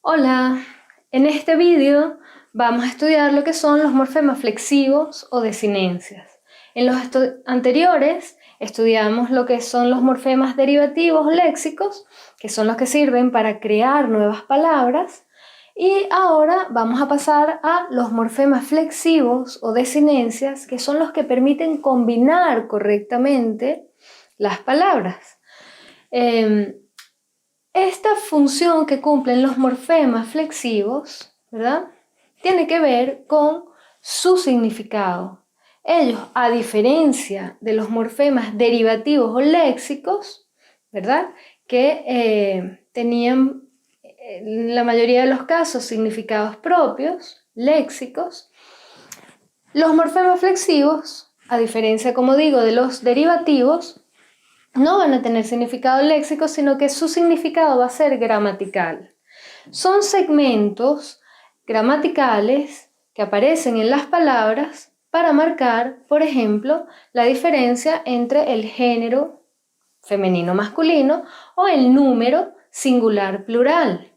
Hola, en este vídeo vamos a estudiar lo que son los morfemas flexivos o desinencias. En los anteriores estudiamos lo que son los morfemas derivativos o léxicos, que son los que sirven para crear nuevas palabras, y ahora vamos a pasar a los morfemas flexivos o desinencias, que son los que permiten combinar correctamente las palabras. Esta función que cumplen los morfemas flexivos, ¿verdad?, tiene que ver con su significado. Ellos, a diferencia de los morfemas derivativos o léxicos, ¿verdad?, que tenían en la mayoría de los casos significados propios, léxicos, los morfemas flexivos, a diferencia, como digo, de los derivativos, no van a tener significado léxico, sino que su significado va a ser gramatical. Son segmentos gramaticales que aparecen en las palabras para marcar, por ejemplo, la diferencia entre el género femenino-masculino o el número singular-plural,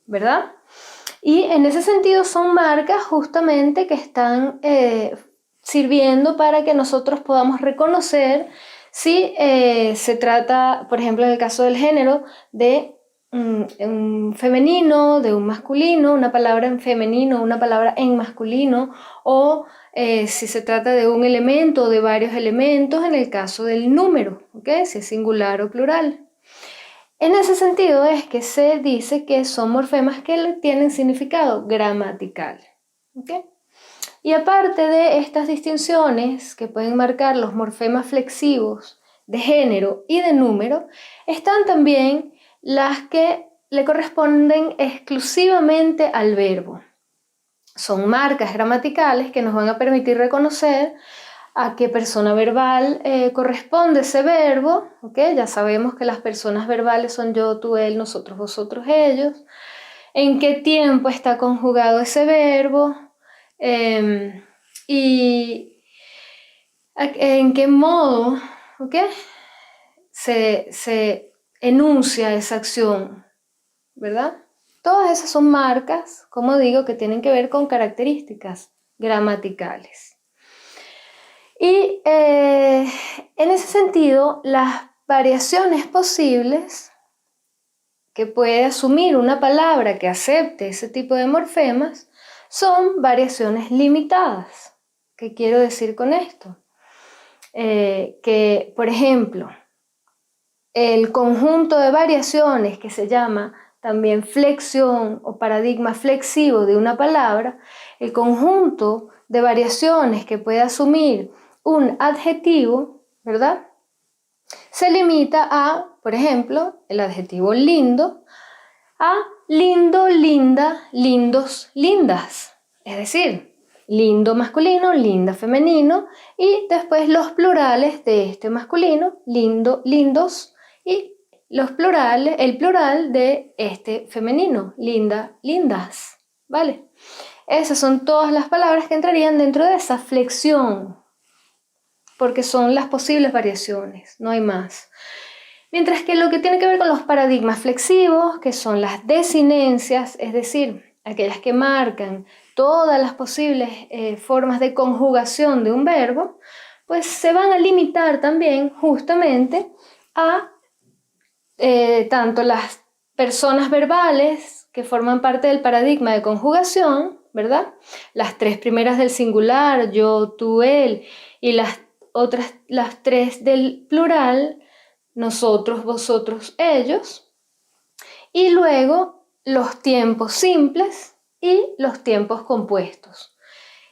¿verdad? Y en ese sentido son marcas justamente que están sirviendo para que nosotros podamos reconocer si se trata, por ejemplo, en el caso del género, de un femenino, de un masculino, una palabra en femenino, una palabra en masculino, o si se trata de un elemento o de varios elementos en el caso del número, ¿okay?, si es singular o plural. En ese sentido es que se dice que son morfemas que tienen significado gramatical, ¿okay? Y aparte de estas distinciones que pueden marcar los morfemas flexivos de género y de número, están también las que le corresponden exclusivamente al verbo. Son marcas gramaticales que nos van a permitir reconocer a qué persona verbal corresponde ese verbo, ¿okay? Ya sabemos que las personas verbales son yo, tú, él, nosotros, vosotros, ellos. En qué tiempo está conjugado ese verbo, y en qué modo, ¿okay?, se enuncia esa acción, ¿verdad? Todas esas son marcas, como digo, que tienen que ver con características gramaticales. Y en ese sentido, las variaciones posibles que puede asumir una palabra que acepte ese tipo de morfemas son variaciones limitadas. ¿Qué quiero decir con esto? Que, por ejemplo, el conjunto de variaciones que se llama también flexión o paradigma flexivo de una palabra, el conjunto de variaciones que puede asumir un adjetivo, ¿verdad?, se limita a, por ejemplo, el adjetivo lindo, a lindo, linda, lindos, lindas. Es decir, lindo masculino, linda femenino, y después los plurales de este masculino, lindo, lindos, y el plural de este femenino, linda, lindas, ¿vale? Esas son todas las palabras que entrarían dentro de esa flexión, porque son las posibles variaciones, no hay más. Mientras que lo que tiene que ver con los paradigmas flexivos, que son las desinencias, es decir, aquellas que marcan todas las posibles formas de conjugación de un verbo, pues se van a limitar también justamente a tanto las personas verbales que forman parte del paradigma de conjugación, ¿verdad? Las tres primeras del singular, yo, tú, él, y las tres del plural, nosotros, vosotros, ellos, y luego los tiempos simples y los tiempos compuestos.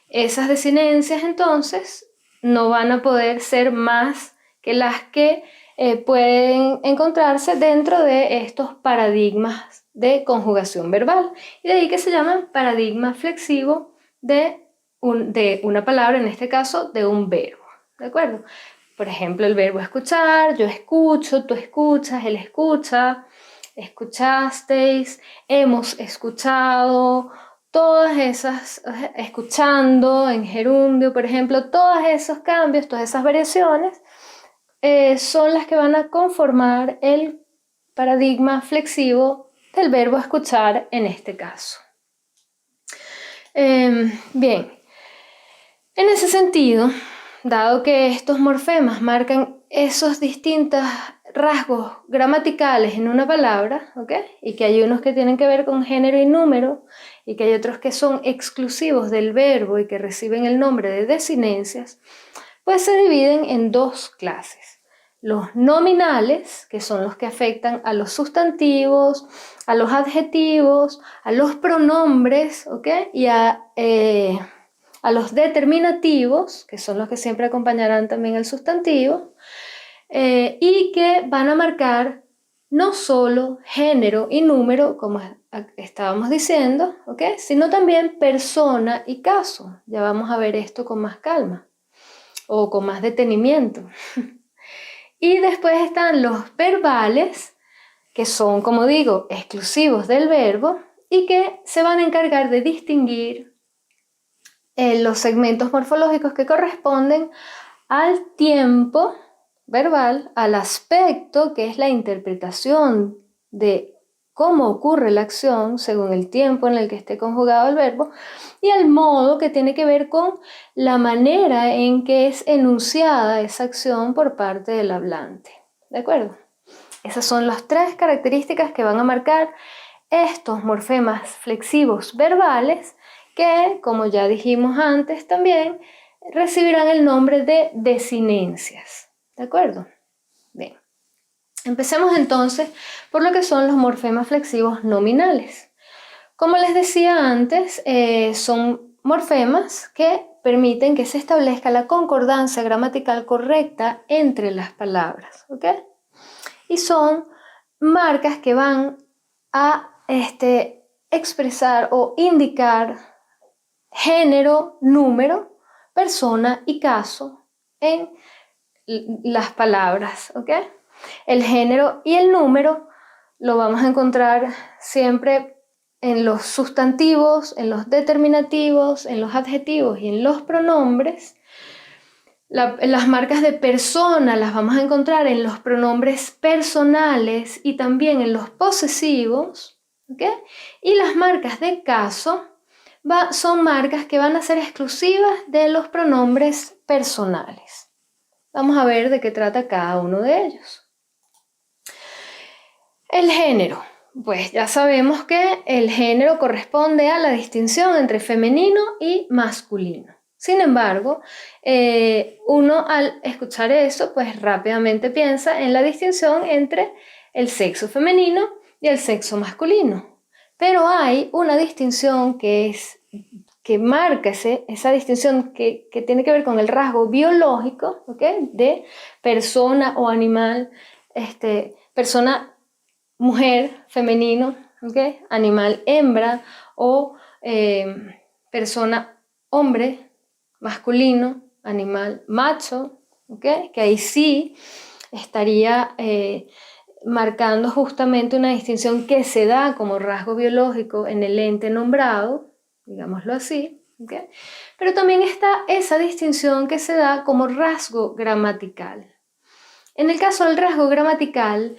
Esas desinencias entonces no van a poder ser más que las que pueden encontrarse dentro de estos paradigmas de conjugación verbal, y de ahí que se llaman paradigma flexivo de una palabra, en este caso de un verbo, ¿de acuerdo? Por ejemplo, el verbo escuchar, yo escucho, tú escuchas, él escucha, escuchasteis, hemos escuchado, todas esas, escuchando en gerundio, por ejemplo, todos esos cambios, todas esas variaciones son las que van a conformar el paradigma flexivo del verbo escuchar en este caso. Bien, en ese sentido, dado que estos morfemas marcan esos distintos rasgos gramaticales en una palabra, ¿ok? Y que hay unos que tienen que ver con género y número, y que hay otros que son exclusivos del verbo y que reciben el nombre de desinencias, pues se dividen en dos clases. Los nominales, que son los que afectan a los sustantivos, a los adjetivos, a los pronombres, ¿ok? Y a los determinativos, que son los que siempre acompañarán también al sustantivo, y que van a marcar no solo género y número, como estábamos diciendo, ¿ok? Sino también persona y caso. Ya vamos a ver esto con más calma o con más detenimiento. Y después están los verbales, que son, como digo, exclusivos del verbo y que se van a encargar de distinguir los segmentos morfológicos que corresponden al tiempo verbal, al aspecto, que es la interpretación de cómo ocurre la acción según el tiempo en el que esté conjugado el verbo, y al modo, que tiene que ver con la manera en que es enunciada esa acción por parte del hablante. ¿De acuerdo? Esas son las tres características que van a marcar estos morfemas flexivos verbales que, como ya dijimos antes también, recibirán el nombre de desinencias. ¿De acuerdo? Bien. Empecemos entonces por lo que son los morfemas flexivos nominales. Como les decía antes, son morfemas que permiten que se establezca la concordancia gramatical correcta entre las palabras, ¿ok? Y son marcas que van a expresar o indicar género, número, persona y caso en las palabras, ¿ok? El género y el número lo vamos a encontrar siempre en los sustantivos, en los determinativos, en los adjetivos y en los pronombres. Las marcas de persona las vamos a encontrar en los pronombres personales y también en los posesivos, ¿ok? Y las marcas de caso son marcas que van a ser exclusivas de los pronombres personales. Vamos a ver de qué trata cada uno de ellos. El género. Pues ya sabemos que el género corresponde a la distinción entre femenino y masculino. Sin embargo, uno al escuchar eso, pues rápidamente piensa en la distinción entre el sexo femenino y el sexo masculino. Pero hay una distinción que marca esa distinción que tiene que ver con el rasgo biológico, ¿okay? De persona o animal, persona mujer, femenino, ¿okay? Animal hembra o persona hombre, masculino, animal macho, ¿okay? Que ahí sí estaría marcando justamente una distinción que se da como rasgo biológico en el ente nombrado, digámoslo así, ¿okay? Pero también está esa distinción que se da como rasgo gramatical. En el caso del rasgo gramatical,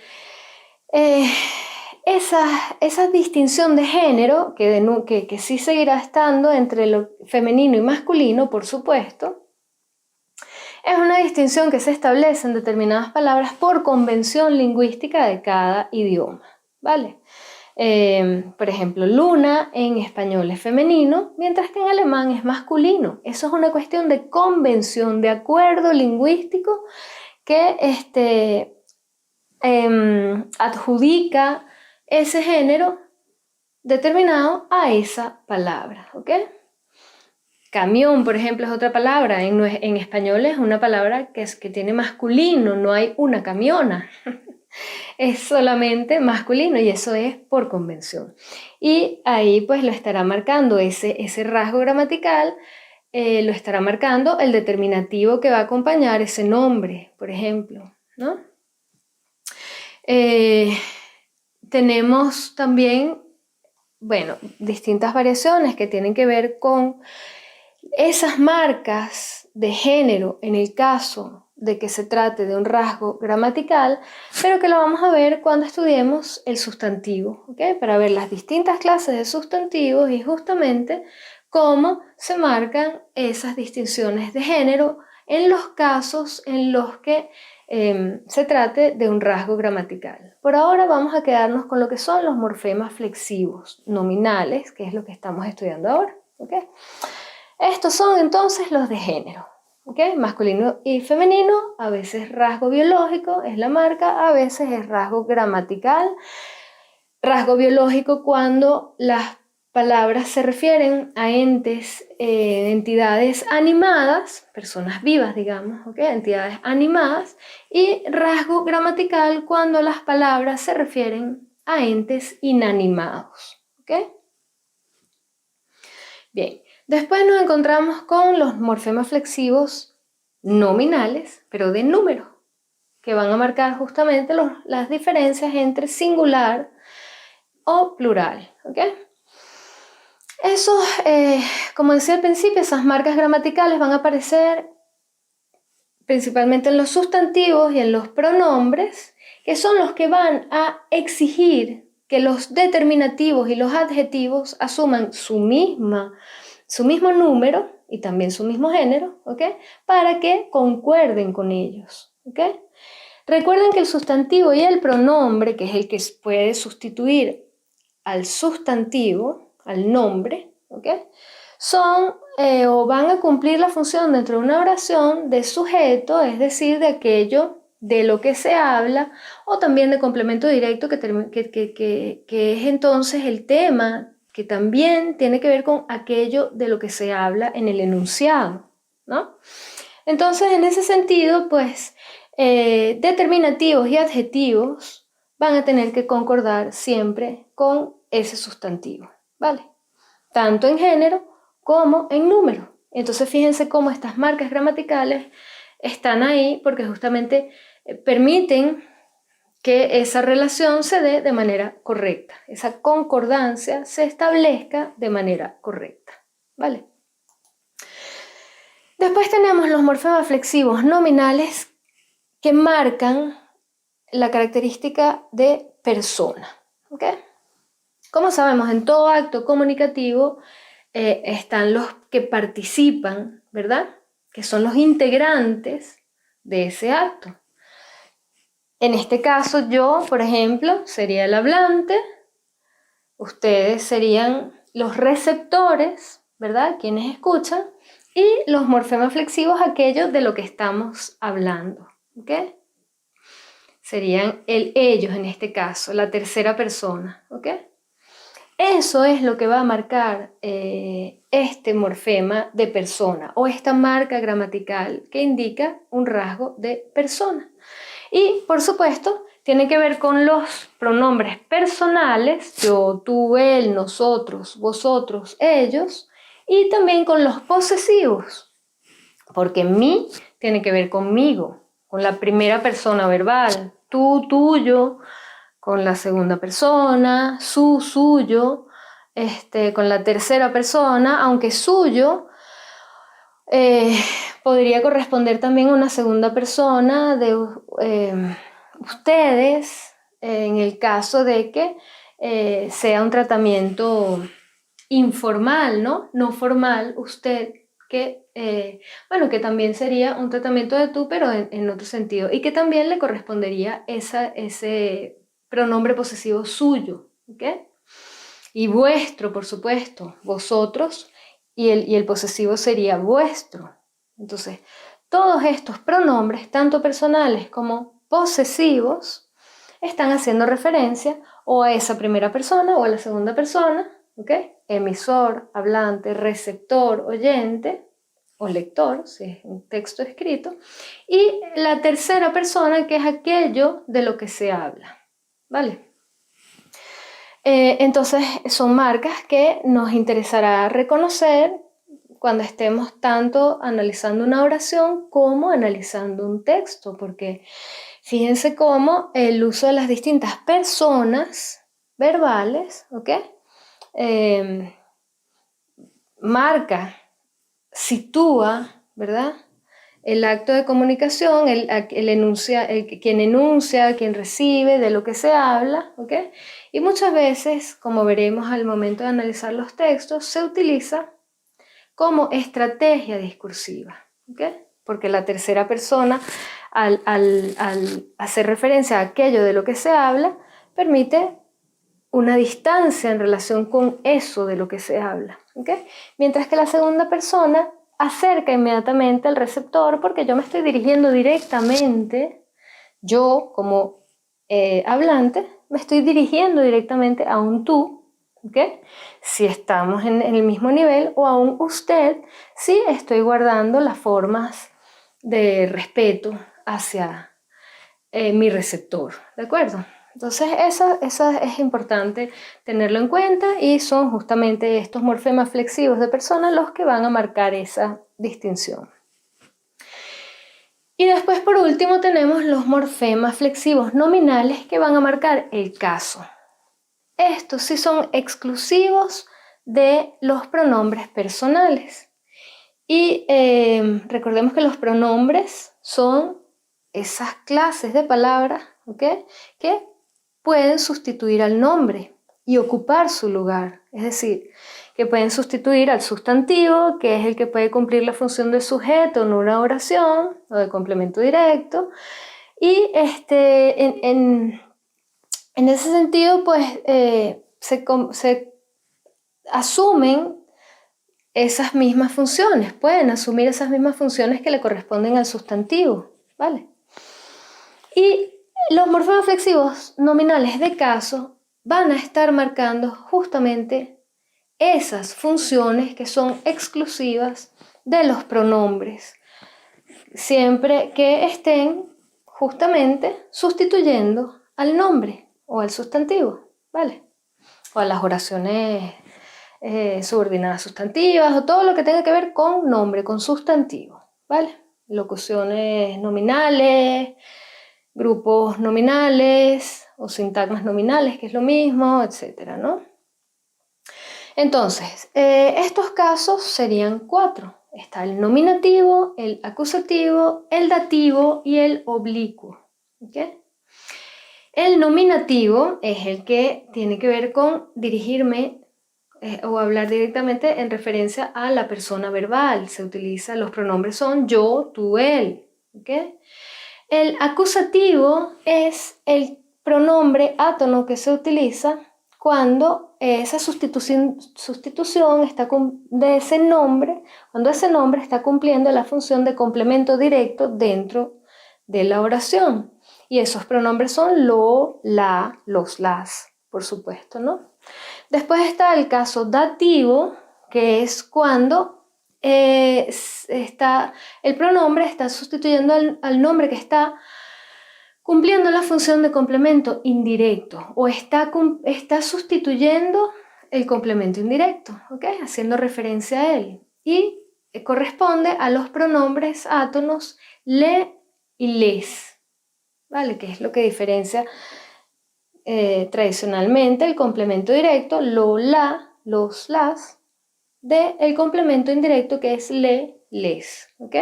esa distinción de género, que sí seguirá estando entre lo femenino y masculino, por supuesto, es una distinción que se establece en determinadas palabras por convención lingüística de cada idioma, ¿vale? Por ejemplo, luna en español es femenino, mientras que en alemán es masculino. Eso es una cuestión de convención, de acuerdo lingüístico que adjudica ese género determinado a esa palabra, ¿ok? Camión, por ejemplo, es otra palabra. En español es una palabra que tiene masculino, no hay una camiona. Es solamente masculino y eso es por convención. Y ahí pues lo estará marcando ese rasgo gramatical, lo estará marcando el determinativo que va a acompañar ese nombre, por ejemplo, ¿no? Tenemos también, distintas variaciones que tienen que ver con esas marcas de género en el caso de que se trate de un rasgo gramatical, pero que lo vamos a ver cuando estudiemos el sustantivo, ¿ok? Para ver las distintas clases de sustantivos y justamente cómo se marcan esas distinciones de género en los casos en los que se trate de un rasgo gramatical. Por ahora vamos a quedarnos con lo que son los morfemas flexivos nominales, que es lo que estamos estudiando ahora, ¿ok? Estos son entonces los de género, ¿ok? Masculino y femenino, a veces rasgo biológico es la marca, a veces es rasgo gramatical. Rasgo biológico cuando las palabras se refieren a entes, entidades animadas, personas vivas, digamos, ¿ok? Entidades animadas, y rasgo gramatical cuando las palabras se refieren a entes inanimados, ¿ok? Bien, después nos encontramos con los morfemas flexivos nominales, pero de número, que van a marcar justamente las diferencias entre singular o plural, ¿ok? Eso, como decía al principio, esas marcas gramaticales van a aparecer principalmente en los sustantivos y en los pronombres, que son los que van a exigir que los determinativos y los adjetivos asuman su mismo número y también su mismo género, ¿ok? Para que concuerden con ellos, ¿ok? Recuerden que el sustantivo y el pronombre, que es el que puede sustituir al sustantivo, al nombre, ¿ok? Son o van a cumplir la función dentro de una oración de sujeto, es decir, de aquello de lo que se habla, o también de complemento directo, que es entonces el tema que también tiene que ver con aquello de lo que se habla en el enunciado, ¿no? Entonces, en ese sentido, pues, determinativos y adjetivos van a tener que concordar siempre con ese sustantivo, ¿vale? Tanto en género como en número. Entonces fíjense cómo estas marcas gramaticales están ahí porque justamente permiten que esa relación se dé de manera correcta, esa concordancia se establezca de manera correcta, ¿vale? Después tenemos los morfemas flexivos nominales que marcan la característica de persona, ¿ok? Como sabemos, en todo acto comunicativo están los que participan, ¿verdad? Que son los integrantes de ese acto. En este caso, yo, por ejemplo, sería el hablante, ustedes serían los receptores, ¿verdad? Quienes escuchan, y los morfemas flexivos, aquellos de lo que estamos hablando, ¿ok? Serían ellos en este caso, la tercera persona, ¿ok? Eso es lo que va a marcar este morfema de persona o esta marca gramatical que indica un rasgo de persona. Y, por supuesto, tiene que ver con los pronombres personales, yo, tú, él, nosotros, vosotros, ellos, y también con los posesivos, porque mí tiene que ver conmigo, con la primera persona verbal, tú, tuyo, con la segunda persona, su, suyo, con la tercera persona, aunque suyo podría corresponder también a una segunda persona de ustedes, en el caso de que sea un tratamiento informal, ¿no? No formal, usted, que, bueno, que también sería un tratamiento de tú, pero en otro sentido, y que también le correspondería ese pronombre posesivo suyo, ¿ok? Y vuestro, por supuesto, vosotros, y el posesivo sería vuestro. Entonces, todos estos pronombres, tanto personales como posesivos, están haciendo referencia o a esa primera persona o a la segunda persona, ¿ok? Emisor, hablante, receptor, oyente o lector, si es un texto escrito, y la tercera persona, que es aquello de lo que se habla, ¿vale? Entonces son marcas que nos interesará reconocer cuando estemos tanto analizando una oración como analizando un texto, porque fíjense cómo el uso de las distintas personas verbales, ¿ok? Marca, sitúa, ¿verdad? el acto de comunicación, quien enuncia, quien recibe, de lo que se habla, ¿ok? Y muchas veces, como veremos al momento de analizar los textos, se utiliza como estrategia discursiva, ¿ok? Porque la tercera persona, al hacer referencia a aquello de lo que se habla, permite una distancia en relación con eso de lo que se habla, ¿ok? Mientras que la segunda persona acerca inmediatamente al receptor porque yo me estoy dirigiendo directamente, yo como hablante, me estoy dirigiendo directamente a un tú, ¿ok? Si estamos en el mismo nivel, o a un usted, si estoy guardando las formas de respeto hacia mi receptor, ¿de acuerdo? Entonces eso es importante tenerlo en cuenta y son justamente estos morfemas flexivos de persona los que van a marcar esa distinción. Y después por último tenemos los morfemas flexivos nominales que van a marcar el caso. Estos sí son exclusivos de los pronombres personales. Y recordemos que los pronombres son esas clases de palabras, ¿ok?, que pueden sustituir al nombre y ocupar su lugar. Es decir, que pueden sustituir al sustantivo, que es el que puede cumplir la función de sujeto en una oración o de complemento directo. Y en ese sentido, pues se asumen esas mismas funciones, pueden asumir esas mismas funciones que le corresponden al sustantivo, ¿vale? Y los morfemas flexivos nominales de caso van a estar marcando justamente esas funciones que son exclusivas de los pronombres, siempre que estén justamente sustituyendo al nombre o al sustantivo, ¿vale? O a las oraciones subordinadas sustantivas o todo lo que tenga que ver con nombre, con sustantivo, ¿vale? Locuciones nominales, grupos nominales o sintagmas nominales, que es lo mismo, etcétera, ¿no? Entonces, estos casos serían 4. Está el nominativo, el acusativo, el dativo y el oblicuo, ¿ok? El nominativo es el que tiene que ver con dirigirme o hablar directamente en referencia a la persona verbal. Se utiliza, los pronombres son yo, tú, él, ¿ok? El acusativo es el pronombre átono que se utiliza cuando esa sustitución está de ese nombre, cuando ese nombre está cumpliendo la función de complemento directo dentro de la oración. Y esos pronombres son lo, la, los, las, por supuesto, ¿no? Después está el caso dativo, que es cuando el pronombre está sustituyendo al nombre que está cumpliendo la función de complemento indirecto o está sustituyendo el complemento indirecto, ¿ok? Haciendo referencia a él. Y corresponde a los pronombres átonos le y les, ¿vale? Que es lo que diferencia tradicionalmente el complemento directo, lo, la, los, las, del complemento indirecto que es le, les, ¿ok?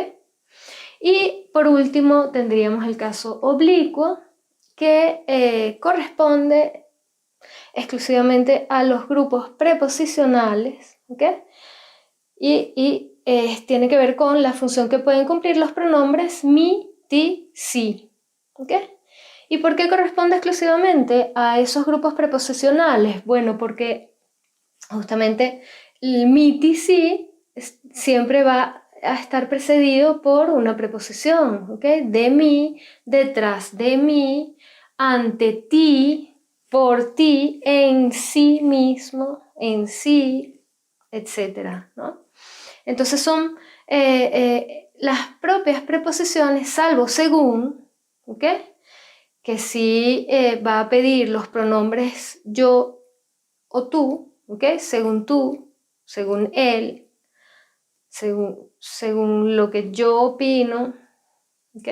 Y por último tendríamos el caso oblicuo, que corresponde exclusivamente a los grupos preposicionales, ¿ok? Y tiene que ver con la función que pueden cumplir los pronombres mi, ti, si, ¿ok? ¿Y por qué corresponde exclusivamente a esos grupos preposicionales? Bueno, porque justamente el mi, ti, si siempre va a estar precedido por una preposición, ¿ok? De mí, detrás de mí, ante ti, por ti, en sí mismo, en sí, etcétera, ¿no? Entonces son las propias preposiciones, salvo según, ¿ok?, que sí va a pedir los pronombres yo o tú, ¿ok?, tú, según él, según lo que yo opino, ¿ok?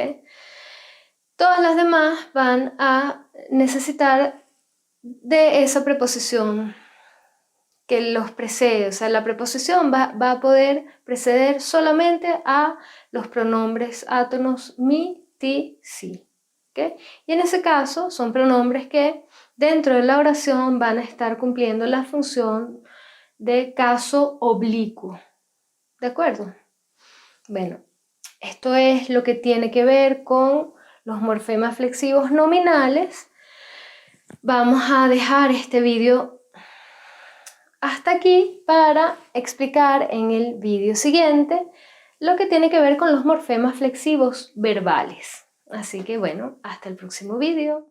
Todas las demás van a necesitar de esa preposición que los precede, o sea, la preposición va a poder preceder solamente a los pronombres átonos mi, ti, si. ¿Okay? Y en ese caso son pronombres que dentro de la oración van a estar cumpliendo la función de caso oblicuo. ¿De acuerdo? Bueno, esto es lo que tiene que ver con los morfemas flexivos nominales. Vamos a dejar este vídeo hasta aquí para explicar en el vídeo siguiente lo que tiene que ver con los morfemas flexivos verbales. Así que bueno, hasta el próximo vídeo.